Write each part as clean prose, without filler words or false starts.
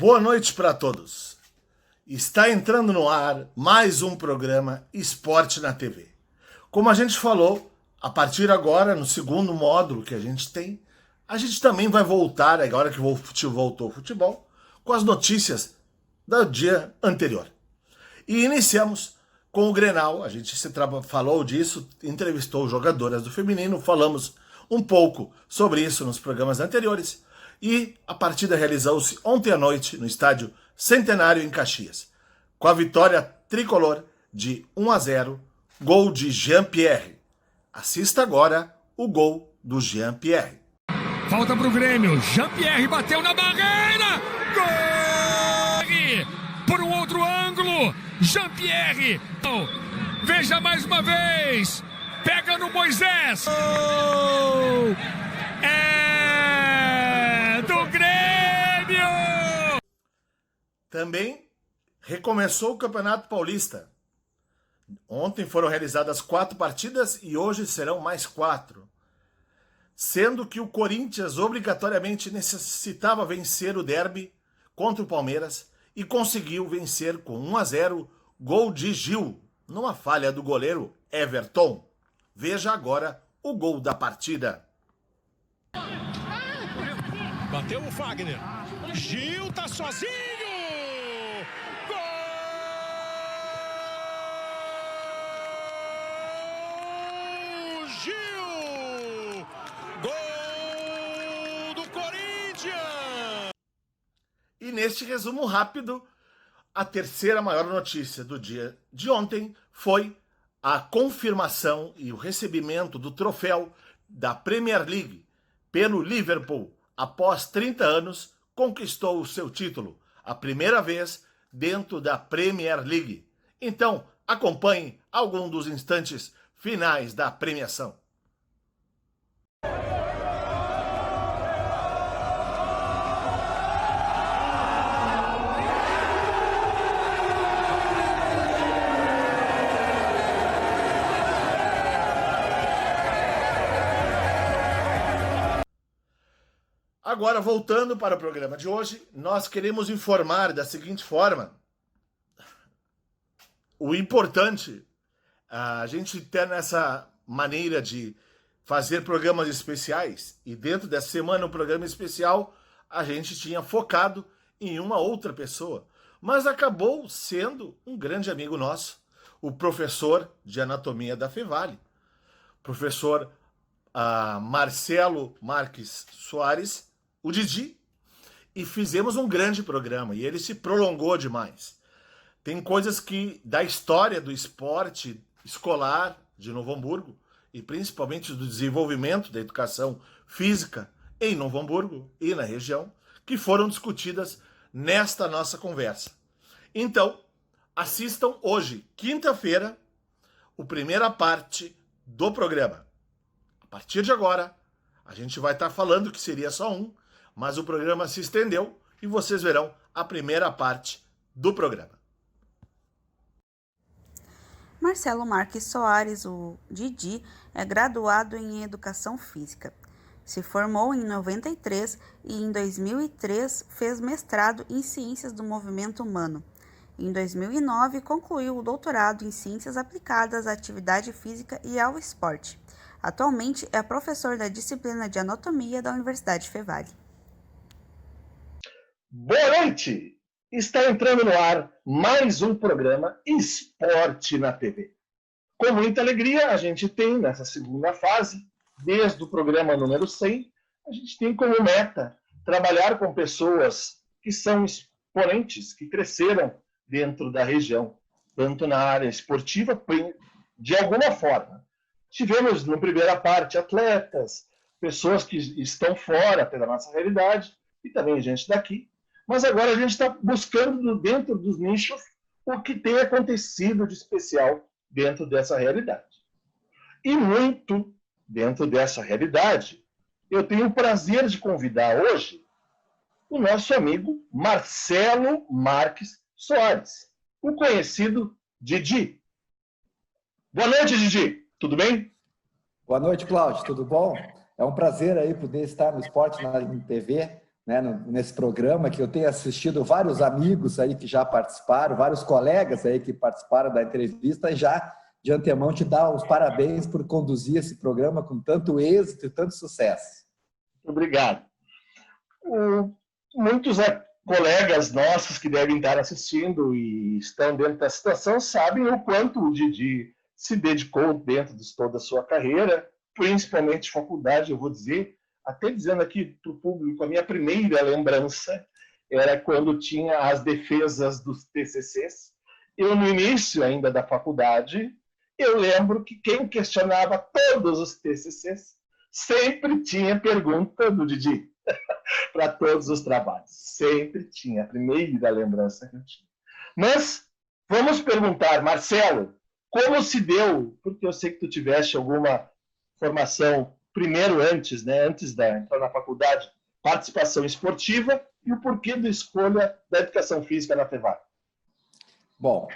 Boa noite para todos. Está entrando no ar mais um programa Esporte na TV. Como a gente falou, a partir agora, no segundo módulo que a gente tem, a gente também vai voltar, agora que voltou o futebol, com as notícias do dia anterior. E iniciamos com o Grenal, a gente falou disso, entrevistou jogadoras do feminino, falamos um pouco sobre isso nos programas anteriores, e a partida realizou-se ontem à noite no estádio Centenário em Caxias, com a vitória tricolor de 1-0, gol de Jean-Pierre. Assista agora o gol do Jean-Pierre. Falta pro Grêmio, Jean-Pierre bateu na barreira, gol! Por um outro ângulo, Jean-Pierre, veja mais uma vez, pega no Moisés, gol! É do Grêmio! Também recomeçou o Campeonato Paulista. Ontem foram realizadas 4 partidas e hoje serão mais 4. Sendo que o Corinthians obrigatoriamente necessitava vencer o derby contra o Palmeiras e conseguiu vencer com 1-0, gol de Gil, numa falha do goleiro Everton. Veja agora o gol da partida. Bateu o Fagner, Gil tá sozinho! Gol! Gil! Gol do Corinthians! E neste resumo rápido, a terceira maior notícia do dia de ontem foi a confirmação e o recebimento do troféu da Premier League pelo Liverpool. Após 30 anos, conquistou o seu título, a primeira vez dentro da Premier League. Então, acompanhe algum dos instantes finais da premiação. Agora, voltando para o programa de hoje, nós queremos informar da seguinte forma. O importante, a gente ter nessa maneira de fazer programas especiais, e dentro dessa semana, um programa especial, a gente tinha focado em uma outra pessoa, mas acabou sendo um grande amigo nosso, o professor de anatomia da Fevale, professor Marcelo Marques Soares, o Didi, e fizemos um grande programa, e ele se prolongou demais. Tem coisas que, da história do esporte escolar de Novo Hamburgo, e principalmente do desenvolvimento da educação física em Novo Hamburgo e na região, que foram discutidas nesta nossa conversa. Então, assistam hoje, quinta-feira, a primeira parte do programa. A partir de agora, a gente vai estar falando que seria só um, mas o programa se estendeu e vocês verão a primeira parte do programa. Marcelo Marques Soares, o Didi, é graduado em Educação Física. Se formou em 93 e em 2003 fez mestrado em Ciências do Movimento Humano. Em 2009 concluiu o doutorado em Ciências Aplicadas à Atividade Física e ao Esporte. Atualmente é professor da disciplina de Anatomia da Universidade Fevale. Boa noite! Está entrando no ar mais um programa Esporte na TV. Com muita alegria, a gente tem nessa segunda fase, desde o programa número 100, a gente tem como meta trabalhar com pessoas que são exponentes, que cresceram dentro da região, tanto na área esportiva, de alguma forma. Tivemos, na primeira parte, atletas, pessoas que estão fora da nossa realidade, e também gente daqui. Mas agora a gente está buscando, dentro dos nichos, o que tem acontecido de especial dentro dessa realidade. E muito dentro dessa realidade, eu tenho o prazer de convidar hoje o nosso amigo Marcelo Marques Soares, o conhecido Didi. Boa noite, Didi. Tudo bem? Boa noite, Cláudio. Tudo bom? É um prazer aí poder estar no Esporte na TV, né, nesse programa, que eu tenho assistido vários amigos aí que já participaram, vários colegas aí que participaram da entrevista, e já de antemão te dar os parabéns por conduzir esse programa com tanto êxito e tanto sucesso. Obrigado. Muitos colegas nossos que devem estar assistindo e estão dentro da situação sabem o quanto o Didi se dedicou dentro de toda a sua carreira, principalmente faculdade, eu vou dizer, até dizendo aqui para o público, a minha primeira lembrança era quando tinha as defesas dos TCCs. Eu, no início ainda da faculdade, eu lembro que quem questionava todos os TCCs sempre tinha pergunta do Didi para todos os trabalhos. Sempre tinha, a primeira lembrança que eu tinha. Mas vamos perguntar, Marcelo, como se deu, porque eu sei que tu tiveste alguma formação primeiro antes, né, antes de entrar na faculdade, participação esportiva, e o porquê da escolha da educação física na FEVAR? Bom,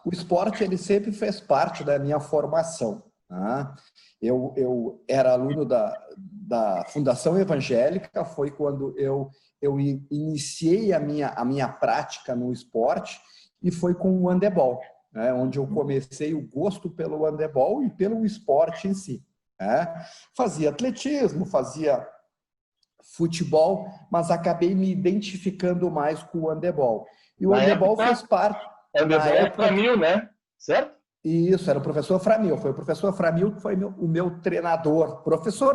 o esporte ele sempre fez parte da minha formação. Tá? Eu era aluno da Fundação Evangélica, foi quando eu iniciei a minha prática no esporte, e foi com o handebol, né? Onde eu comecei o gosto pelo handebol e pelo esporte em si. Né? Fazia atletismo, fazia futebol, mas acabei me identificando mais com o handebol. E o handebol fez parte... Handebol é Framil, né? Certo? Isso, era o professor Framil. Foi o professor Framil que foi o meu treinador.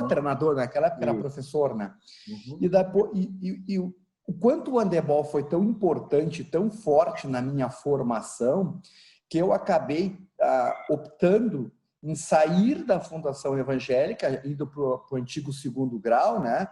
Treinador, naquela época era professor, né? E o quanto o handebol foi tão importante, tão forte na minha formação, que eu acabei optando em sair da Fundação Evangélica, indo para o antigo segundo grau, né?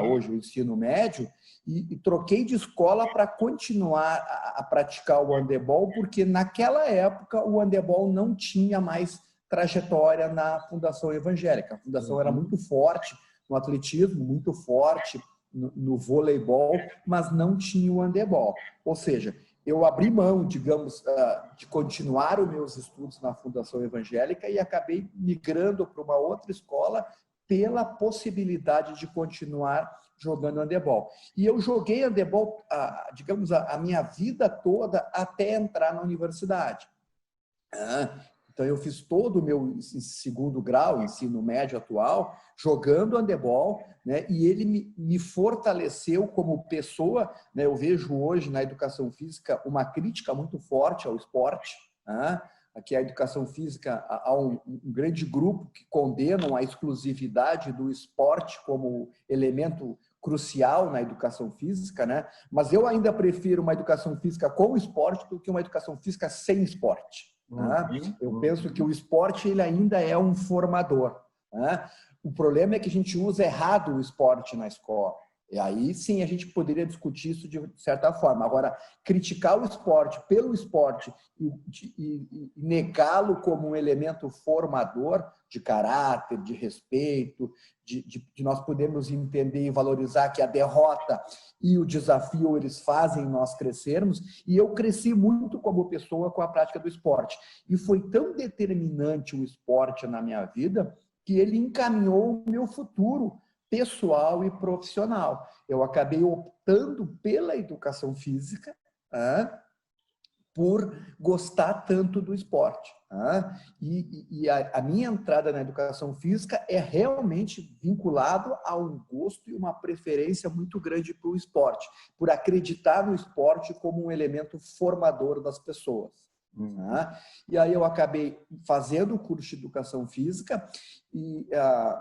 Hoje o ensino médio, e troquei de escola para continuar a praticar o handebol, porque naquela época o handebol não tinha mais trajetória na Fundação Evangélica. A Fundação era muito forte no atletismo, muito forte no voleibol, mas não tinha o handebol. Ou seja, eu abri mão, digamos, de continuar os meus estudos na Fundação Evangélica e acabei migrando para uma outra escola pela possibilidade de continuar jogando handebol. E eu joguei handebol, digamos, a minha vida toda até entrar na universidade. Então, eu fiz todo o meu segundo grau, ensino médio atual, jogando handebol, né? E ele me fortaleceu como pessoa, né? Eu vejo hoje na educação física uma crítica muito forte ao esporte, né? Aqui a educação física, há um grande grupo que condenam a exclusividade do esporte como elemento crucial na educação física, né? Mas eu ainda prefiro uma educação física com esporte do que uma educação física sem esporte. Né? Eu penso que o esporte ele ainda é um formador. Né? O problema é que a gente usa errado o esporte na escola. E aí sim a gente poderia discutir isso de certa forma. Agora, criticar o esporte pelo esporte e negá-lo como um elemento formador de caráter, de respeito, de nós podermos entender e valorizar que a derrota e o desafio eles fazem nós crescermos. E eu cresci muito como pessoa com a prática do esporte. E foi tão determinante o esporte na minha vida que ele encaminhou o meu futuro pessoal e profissional. Eu acabei optando pela educação física por gostar tanto do esporte. E a minha entrada na educação física é realmente vinculado a um gosto e uma preferência muito grande para o esporte, por acreditar no esporte como um elemento formador das pessoas. E aí eu acabei fazendo o curso de educação física e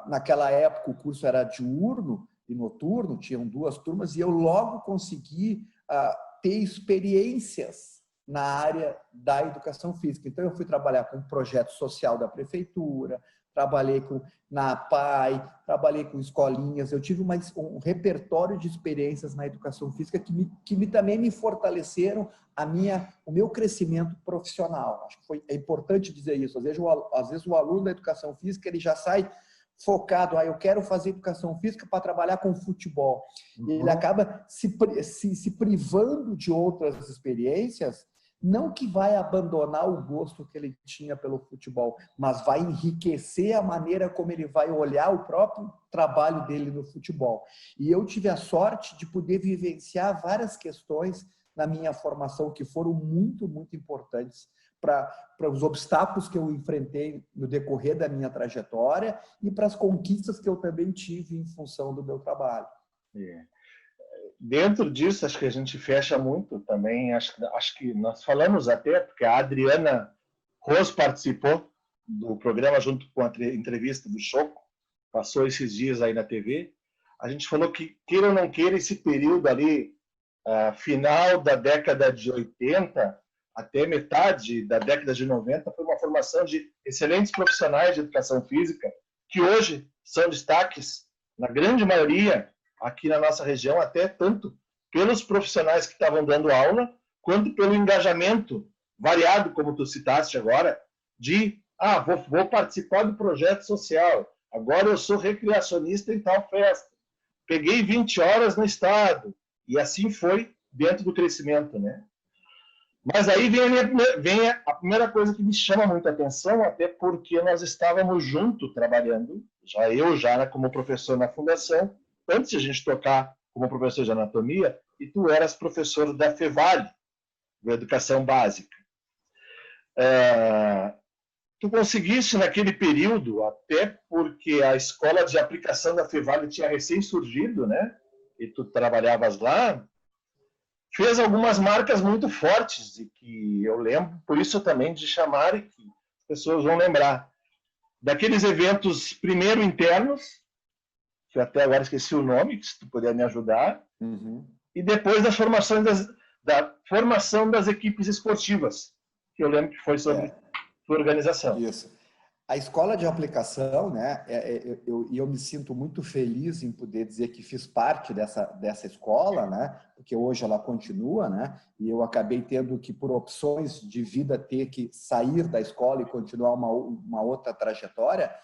naquela época o curso era diurno e noturno, tinham 2 turmas, e eu logo consegui ter experiências na área da educação física. Então eu fui trabalhar com um projeto social da prefeitura, trabalhei na APAI, trabalhei com escolinhas, eu tive um repertório de experiências na educação física que também me fortaleceram o meu crescimento profissional. Acho que é importante dizer isso. Às vezes o aluno da educação física ele já sai focado, eu quero fazer educação física para trabalhar com futebol. Ele acaba se privando de outras experiências, não que vai abandonar o gosto que ele tinha pelo futebol, mas vai enriquecer a maneira como ele vai olhar o próprio trabalho dele no futebol. E eu tive a sorte de poder vivenciar várias questões na minha formação que foram muito, muito importantes para os obstáculos que eu enfrentei no decorrer da minha trajetória e para as conquistas que eu também tive em função do meu trabalho. Dentro disso, acho que a gente fecha muito também, acho que nós falamos até, porque a Adriana Ros participou do programa junto com a entrevista do Choco, passou esses dias aí na TV, a gente falou que, queira ou não queira, esse período ali, final da década de 80 até metade da década de 90, foi uma formação de excelentes profissionais de educação física, que hoje são destaques, na grande maioria, aqui na nossa região, até tanto pelos profissionais que estavam dando aula, quanto pelo engajamento variado, como tu citaste agora, de, vou participar do projeto social, agora eu sou recreacionista em tal festa, peguei 20 horas no estado, e assim foi dentro do crescimento, né? Mas aí vem a primeira coisa que me chama muita atenção, até porque nós estávamos juntos trabalhando, já como professor na fundação, antes de a gente tocar como professor de anatomia, e tu eras professor da FEVALE, da educação básica. Tu conseguiste naquele período, até porque a escola de aplicação da FEVALE tinha recém-surgido, né? E tu trabalhavas lá, fez algumas marcas muito fortes, e que eu lembro, por isso também, de chamar, e que as pessoas vão lembrar, daqueles eventos primeiro internos, que eu até agora esqueci o nome, que se tu puder me ajudar, e depois da formação das equipes esportivas, que eu lembro que foi sobre tua organização. Isso. A escola de aplicação, né, eu me sinto muito feliz em poder dizer que fiz parte dessa escola, né, porque hoje ela continua, né, e eu acabei tendo que, por opções de vida, ter que sair da escola e continuar uma outra trajetória.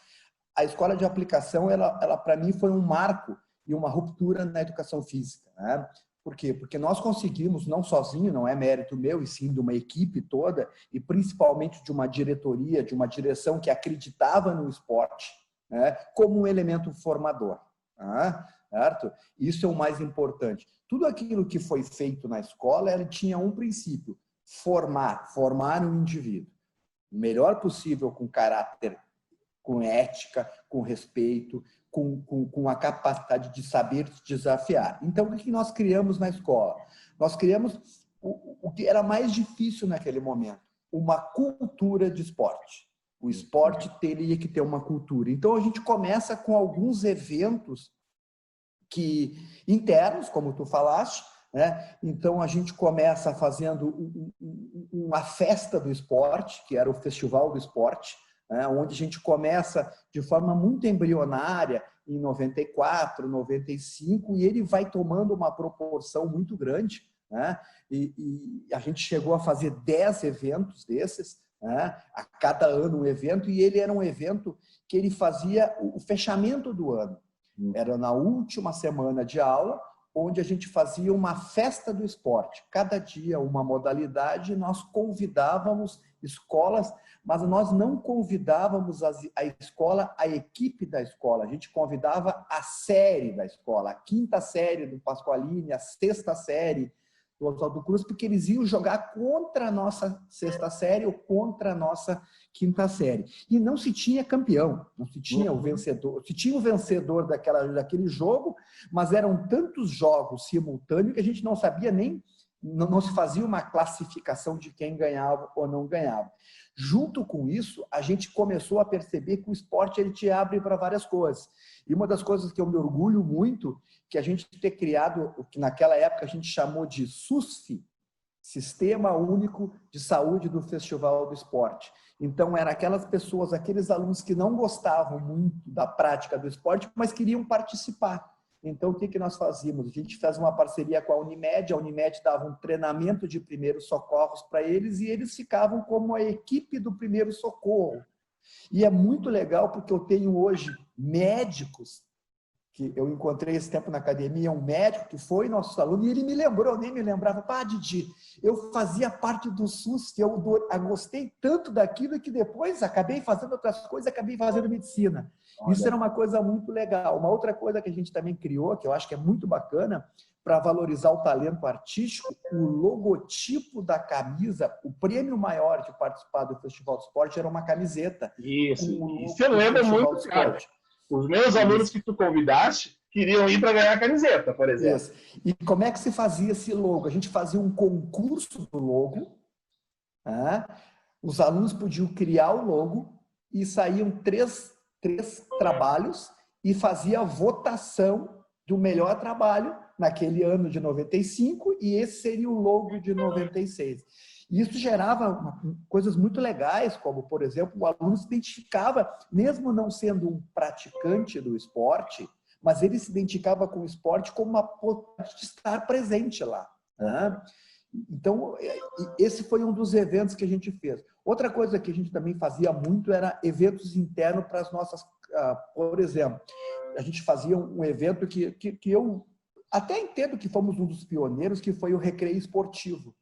A escola de aplicação, ela para mim foi um marco e uma ruptura na educação física, né? Por quê? Porque nós conseguimos, não sozinho, não é mérito meu, e sim de uma equipe toda, e principalmente de uma diretoria, de uma direção que acreditava no esporte, né, como um elemento formador. Certo? Isso é o mais importante. Tudo aquilo que foi feito na escola, ela tinha um princípio: formar um indivíduo o melhor possível, com caráter, com ética, com respeito, com a capacidade de saber se desafiar. Então, o que nós criamos na escola? Nós criamos o que era mais difícil naquele momento: uma cultura de esporte. O esporte teria que ter uma cultura. Então, a gente começa com alguns eventos internos, como tu falaste, né? Então, a gente começa fazendo uma festa do esporte, que era o Festival do Esporte, onde a gente começa de forma muito embrionária em 94, 95, e ele vai tomando uma proporção muito grande, né? E a gente chegou a fazer 10 eventos desses, né? A cada ano um evento, e ele era um evento que ele fazia o fechamento do ano. Era na última semana de aula, onde a gente fazia uma festa do esporte. Cada dia uma modalidade, nós convidávamos escolas, mas nós não convidávamos a escola, a equipe da escola. A gente convidava a série da escola, a 5ª série do Pasqualini, a 6ª série do Oswaldo Cruz, porque eles iam jogar contra a nossa 6ª série ou contra a nossa 5ª série. E não se tinha campeão, não se tinha o vencedor. Se tinha o vencedor daquele jogo, mas eram tantos jogos simultâneos que a gente não sabia nem, não se fazia uma classificação de quem ganhava ou não ganhava. Junto com isso, a gente começou a perceber que o esporte ele te abre para várias coisas. E uma das coisas que eu me orgulho muito, que a gente ter criado, o que naquela época a gente chamou de SUSF, Sistema Único de Saúde do Festival do Esporte. Então, eram aquelas pessoas, aqueles alunos que não gostavam muito da prática do esporte, mas queriam participar. Então, o que nós fazíamos? A gente fez uma parceria com a Unimed dava um treinamento de primeiros socorros para eles e eles ficavam como a equipe do primeiro socorro. E é muito legal porque eu tenho hoje médicos que eu encontrei esse tempo na academia, um médico que foi nosso aluno, e ele me lembrou, eu nem me lembrava, Didi, eu fazia parte do SUS, que eu gostei tanto daquilo que depois acabei fazendo outras coisas, acabei fazendo medicina. Olha. Isso era uma coisa muito legal. Uma outra coisa que a gente também criou, que eu acho que é muito bacana, para valorizar o talento artístico, o logotipo da camisa, o prêmio maior de participar do Festival do Esporte era uma camiseta. Isso, e você lembra muito, cara. Os meus alunos que tu convidaste queriam ir para ganhar a camiseta, por exemplo. Isso. E como é que se fazia esse logo? A gente fazia um concurso do logo, né? Os alunos podiam criar o logo e saíam três trabalhos e fazia a votação do melhor trabalho naquele ano de 95 e esse seria o logo de 96. E isso gerava coisas muito legais, como, por exemplo, o aluno se identificava, mesmo não sendo um praticante do esporte, mas ele se identificava com o esporte como uma possibilidade de estar presente lá. Né? Então, esse foi um dos eventos que a gente fez. Outra coisa que a gente também fazia muito era eventos internos para as nossas... Por exemplo, a gente fazia um evento que eu até entendo que fomos um dos pioneiros, que foi o recreio esportivo.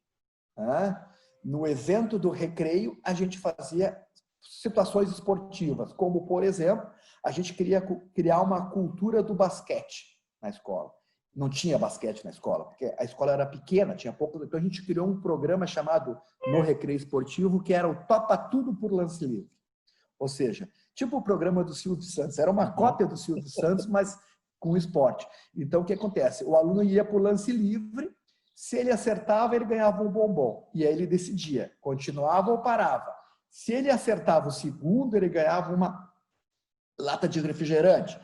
No evento do recreio, a gente fazia situações esportivas, como, por exemplo, a gente queria criar uma cultura do basquete na escola. Não tinha basquete na escola, porque a escola era pequena, tinha pouco. Então, a gente criou um programa chamado No Recreio Esportivo, que era o Topa Tudo por Lance Livre. Ou seja, tipo o programa do Silvio Santos. Era uma cópia do Silvio Santos, mas com esporte. Então, o que acontece? O aluno ia por lance livre, se ele acertava, ele ganhava um bombom. E aí ele decidia, continuava ou parava. Se ele acertava o segundo, ele ganhava uma lata de refrigerante.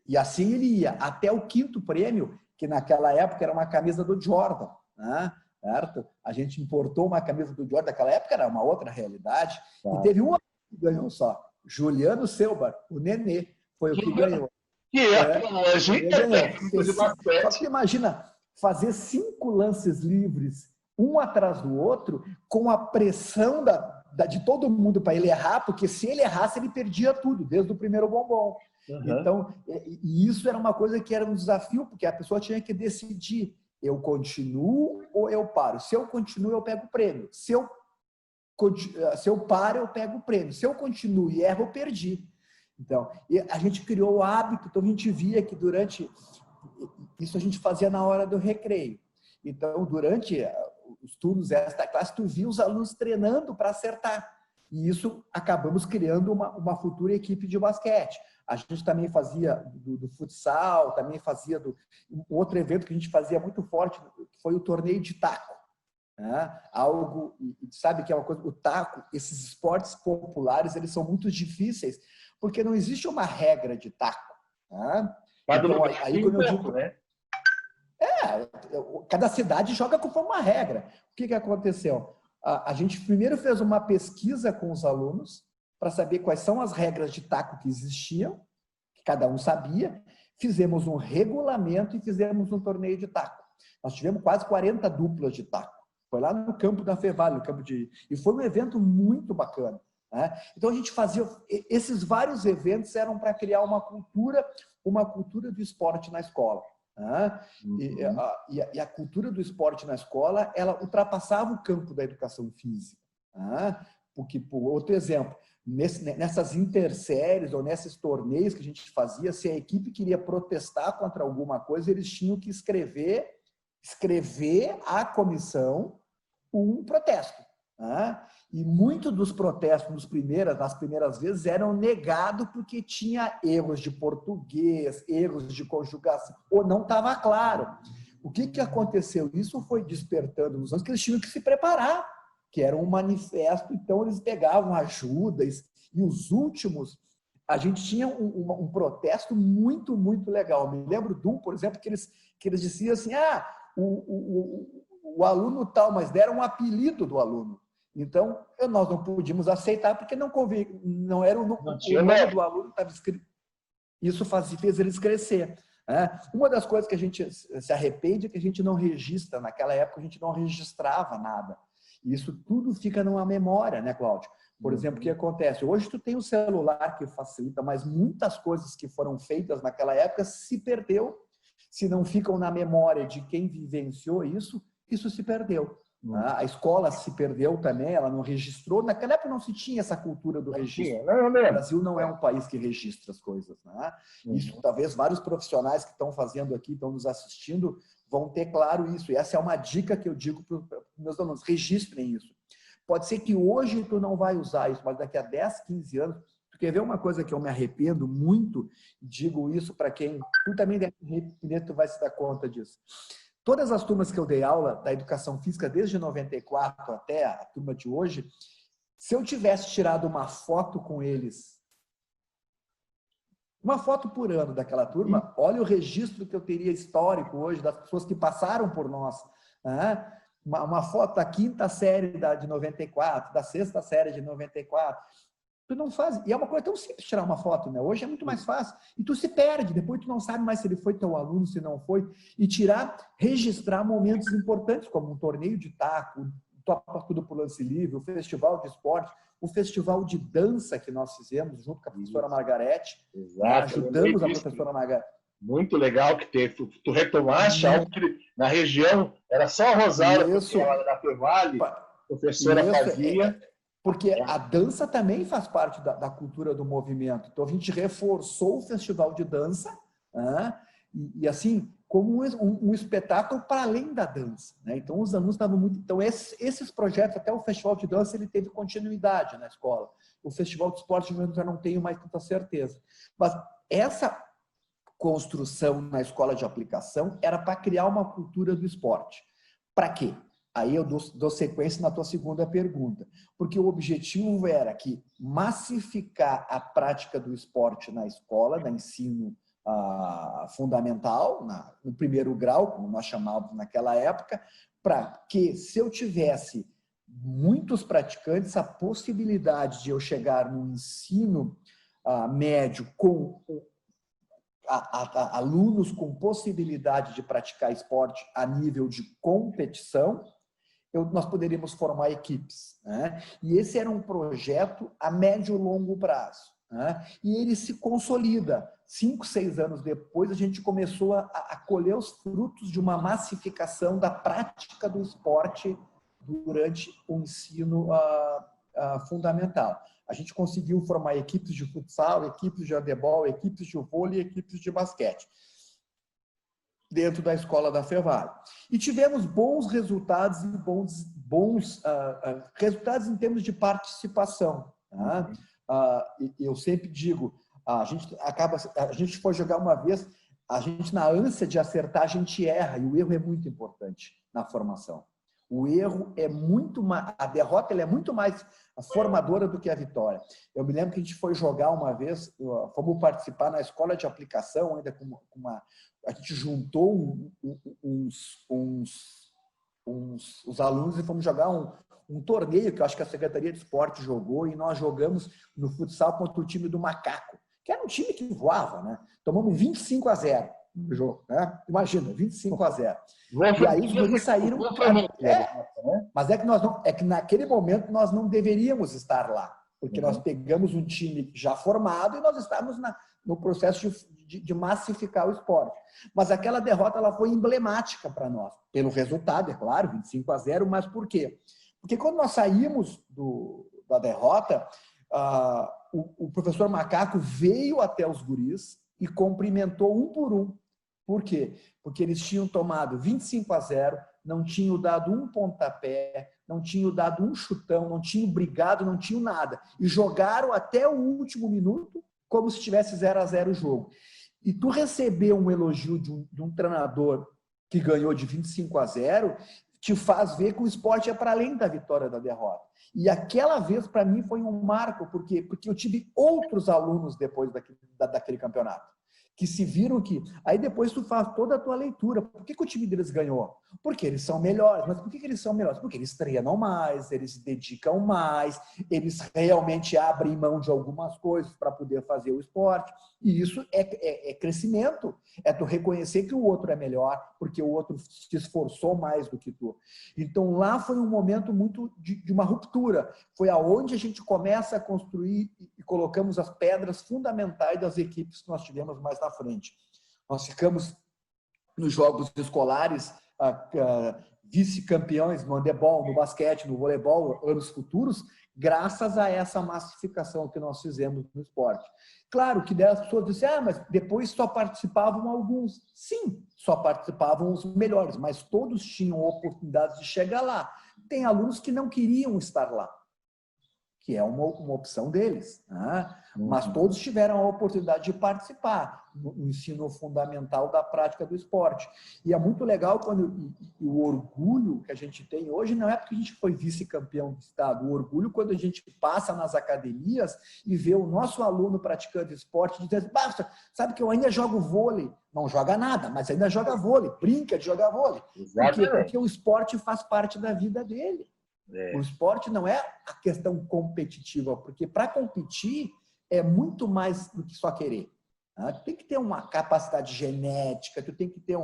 E assim ele ia até o quinto prêmio, que naquela época era uma camisa do Jordan. Né? Certo? A gente importou uma camisa do Jordan, naquela época era uma outra realidade. E teve um que ganhou só, Juliano Selbar, o Nenê, foi o que ganhou. Que hoje só que imagina fazer 5 lances livres, um atrás do outro, com a pressão de todo mundo para ele errar, porque se ele errasse, ele perdia tudo, desde o primeiro bombom. Uhum. Então, e isso era uma coisa que era um desafio, porque a pessoa tinha que decidir, eu continuo ou eu paro? Se eu continuo, eu pego o prêmio. Se eu paro, eu pego o prêmio. Se eu continuo e erro, eu perdi. Então, a gente criou o hábito, então a gente via que durante... Isso a gente fazia na hora do recreio. Então, durante os turnos extra classe, tu via os alunos treinando para acertar. E isso acabamos criando uma futura equipe de basquete. A gente também fazia do futsal, também fazia um outro evento que a gente fazia muito forte, foi o torneio de taco. Né? Algo, sabe que é uma coisa, o taco, esses esportes populares, eles são muito difíceis, porque não existe uma regra de taco. Né? Então, aí quando eu digo, né? Cada cidade joga conforme uma regra. O que aconteceu? A gente primeiro fez uma pesquisa com os alunos para saber quais são as regras de taco que existiam, que cada um sabia. Fizemos um regulamento e fizemos um torneio de taco. Nós tivemos quase 40 duplas de taco. Foi lá no campo da Fevale, e foi um evento muito bacana. Né? Então a gente fazia... Esses vários eventos eram para criar uma cultura do esporte na escola. Né? Uhum. E a cultura do esporte na escola, ela ultrapassava o campo da educação física. Né? Porque, por outro exemplo, nessas interséries ou nesses torneios que a gente fazia, se a equipe queria protestar contra alguma coisa, eles tinham que escrever à comissão um protesto. Né? E muitos dos protestos nas primeiras vezes eram negados porque tinha erros de português, erros de conjugação, ou não estava claro. O que aconteceu? Isso foi despertando nos anos que eles tinham que se preparar, que era um manifesto, então eles pegavam ajudas, e os últimos, a gente tinha um protesto muito, muito legal. Me lembro de um, por exemplo, que eles diziam assim, o aluno tal, mas deram um apelido do aluno. Então, nós não podíamos aceitar, porque não era o nome do aluno estava escrito. Isso fez eles crescer. Né? Uma das coisas que a gente se arrepende é que a gente não registra, naquela época a gente não registrava nada. Isso tudo fica numa memória, né, Cláudio? Por exemplo, o que acontece? Hoje tu tem o celular que facilita, mas muitas coisas que foram feitas naquela época se perdeu. Se não ficam na memória de quem vivenciou isso, isso se perdeu. A escola se perdeu também, ela não registrou. Naquela época não se tinha essa cultura do registro. O Brasil não é um país que registra as coisas. Né? Isso, talvez vários profissionais que estão fazendo aqui, estão nos assistindo, vão ter claro isso. E essa é uma dica que eu digo para os meus alunos: registrem isso. Pode ser que hoje tu não vai usar isso, mas daqui a 10, 15 anos... Tu quer ver uma coisa que eu me arrependo muito? Digo isso para quem... Tu também deve arrepender, tu vai se dar conta disso. Todas as turmas que eu dei aula da educação física, desde 94 até a turma de hoje, se eu tivesse tirado uma foto com eles, uma foto por ano daquela turma, olha o registro que eu teria histórico hoje das pessoas que passaram por nós. Né? Uma foto da 5ª série de 94, da 6ª série de 94. Tu não faz. E é uma coisa tão simples tirar uma foto, né? Hoje é muito mais fácil. E tu se perde. Depois tu não sabe mais se ele foi teu aluno, se não foi. E registrar momentos importantes, como um torneio de taco, o Topa Tudo por Lance Livre, o festival de esporte, o festival de dança que nós fizemos junto com a professora Margarete. Exato. Ajudamos a professora Margarete. Muito legal que tu retomaste algo que na região era só a Rosário, da Fevale, a professora fazia. Porque a dança também faz parte da cultura do movimento. Então, a gente reforçou o festival de dança, né? e assim, como um espetáculo para além da dança. Né? Então, os alunos estavam muito... Então, esses projetos, até o festival de dança, ele teve continuidade na escola. O festival de esporte, eu já não tenho mais tanta certeza. Mas essa construção na escola de aplicação era para criar uma cultura do esporte. Para quê? Aí eu dou sequência na tua segunda pergunta. Porque o objetivo era que massificar a prática do esporte na escola, no ensino fundamental, no primeiro grau, como nós chamávamos naquela época, para que, se eu tivesse muitos praticantes, a possibilidade de eu chegar no ensino médio com alunos com possibilidade de praticar esporte a nível de competição, nós poderíamos formar equipes. Né? E esse era um projeto a médio e longo prazo. Né? E ele se consolida. 5, 6 anos depois, a gente começou a colher os frutos de uma massificação da prática do esporte durante o ensino fundamental. A gente conseguiu formar equipes de futsal, equipes de handebol, equipes de vôlei, equipes de basquete, dentro da escola da Fevale. E tivemos bons resultados e bons resultados em termos de participação. Tá? Eu sempre digo, a gente foi jogar uma vez, a gente, na ânsia de acertar, a gente erra, e o erro é muito importante na formação. O erro é muito mais... A derrota ela é muito mais formadora do que a vitória. Eu me lembro que a gente foi jogar uma vez, fomos participar na escola de aplicação, ainda com a gente juntou os alunos e fomos jogar um torneio que eu acho que a Secretaria de Esporte jogou, e nós jogamos no futsal contra o time do Macaco, que era um time que voava, né? Tomamos 25-0 no jogo, né? Imagina, 25-0. E aí os guris saíram... Mas é que naquele momento nós não deveríamos estar lá, porque nós pegamos um time já formado e nós estávamos no processo de massificar o esporte. Mas aquela derrota ela foi emblemática para nós, pelo resultado, é claro, 25-0, mas por quê? Porque quando nós saímos da derrota, o professor Macaco veio até os guris e cumprimentou um por um. Por quê? Porque eles tinham tomado 25-0, não tinham dado um pontapé, não tinham dado um chutão, não tinham brigado, não tinham nada. E jogaram até o último minuto como se tivesse 0-0 o jogo. E tu receber um elogio de um treinador que ganhou de 25-0 te faz ver que o esporte é para além da vitória da derrota. E aquela vez, para mim, foi um marco. Por quê? Porque eu tive outros alunos depois daquele campeonato, que se viram que... Aí depois tu faz toda a tua leitura. Por que o time deles ganhou? Porque eles são melhores. Mas por que eles são melhores? Porque eles treinam mais, eles se dedicam mais, eles realmente abrem mão de algumas coisas para poder fazer o esporte. E isso é crescimento. É tu reconhecer que o outro é melhor, porque o outro se esforçou mais do que tu. Então lá foi um momento muito de uma ruptura. Foi aonde a gente começa a construir e colocamos as pedras fundamentais das equipes que nós tivemos mais na frente. Nós ficamos nos jogos escolares vice-campeões no handebol, no basquete, no voleibol, anos futuros, graças a essa massificação que nós fizemos no esporte. Claro que as pessoas dizem, mas depois só participavam alguns. Sim, só participavam os melhores, mas todos tinham oportunidade de chegar lá. Tem alunos que não queriam estar lá, que é uma opção deles, né? Mas todos tiveram a oportunidade de participar no ensino fundamental da prática do esporte. E é muito legal quando o orgulho que a gente tem hoje não é porque a gente foi vice-campeão do estado, o orgulho quando a gente passa nas academias e vê o nosso aluno praticando esporte e diz, basta, sabe que eu ainda jogo vôlei. Não joga nada, mas ainda joga vôlei, brinca de jogar vôlei. Por quê? Porque o esporte faz parte da vida dele. O esporte não é a questão competitiva, porque para competir é muito mais do que só querer. Tu tem que ter uma capacidade genética, tu tem que ter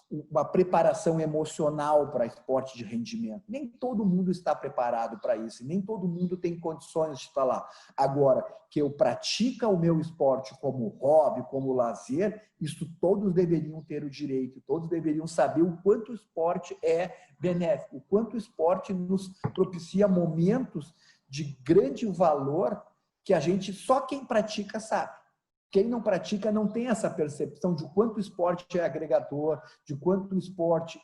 uma preparação emocional para esporte de rendimento. Nem todo mundo está preparado para isso, nem todo mundo tem condições de estar lá. Agora, que eu pratica o meu esporte como hobby, como lazer, isso todos deveriam ter o direito, todos deveriam saber o quanto o esporte é benéfico, o quanto o esporte nos propicia momentos de grande valor que a gente, só quem pratica sabe. Quem não pratica não tem essa percepção de quanto o esporte é agregador, de quanto o esporte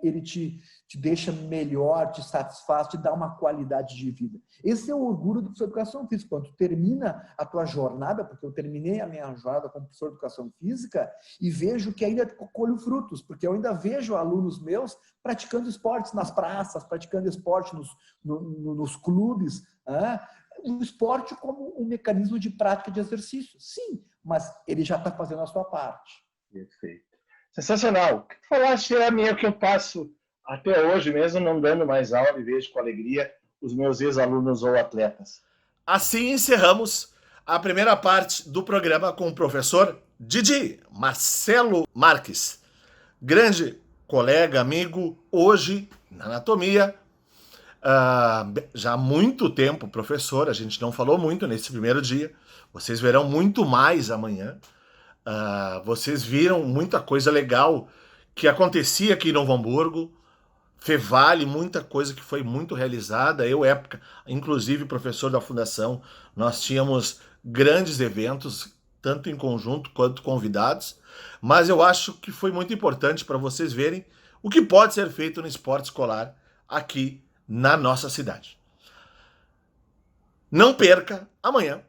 ele te deixa melhor, te satisfaz, te dá uma qualidade de vida. Esse é o orgulho do professor de educação física. Quando tu termina a tua jornada, porque eu terminei a minha jornada como professor de educação física e vejo que ainda colho frutos, porque eu ainda vejo alunos meus praticando esportes nas praças, praticando esporte nos clubes, o esporte como um mecanismo de prática de exercício. Sim, mas ele já está fazendo a sua parte. Perfeito. Sensacional. O que tu falaste é a minha que eu passo até hoje mesmo, não dando mais aula, e vejo com alegria os meus ex-alunos ou atletas. Assim encerramos a primeira parte do programa com o professor Didi Marcelo Marques, grande colega, amigo, hoje na anatomia, já há muito tempo professor, a gente não falou muito nesse primeiro dia, vocês verão muito mais amanhã, vocês viram muita coisa legal que acontecia aqui em Novo Hamburgo, Fevale, muita coisa que foi muito realizada, época, inclusive professor da fundação, nós tínhamos grandes eventos, tanto em conjunto quanto convidados, mas eu acho que foi muito importante para vocês verem o que pode ser feito no esporte escolar aqui na nossa cidade. Não perca, amanhã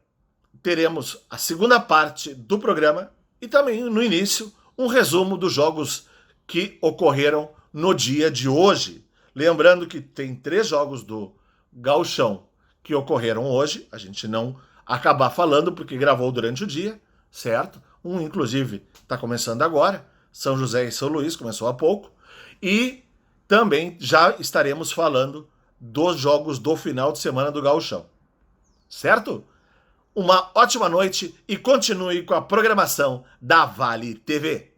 teremos a segunda parte do programa e também no início um resumo dos jogos que ocorreram no dia de hoje. Lembrando que tem 3 jogos do Gauchão que ocorreram hoje, a gente não acabar falando porque gravou durante o dia, certo? Um inclusive está começando agora, São José e São Luís, começou há pouco, e também já estaremos falando dos jogos do final de semana do Gauchão. Certo? Uma ótima noite e continue com a programação da Vale TV.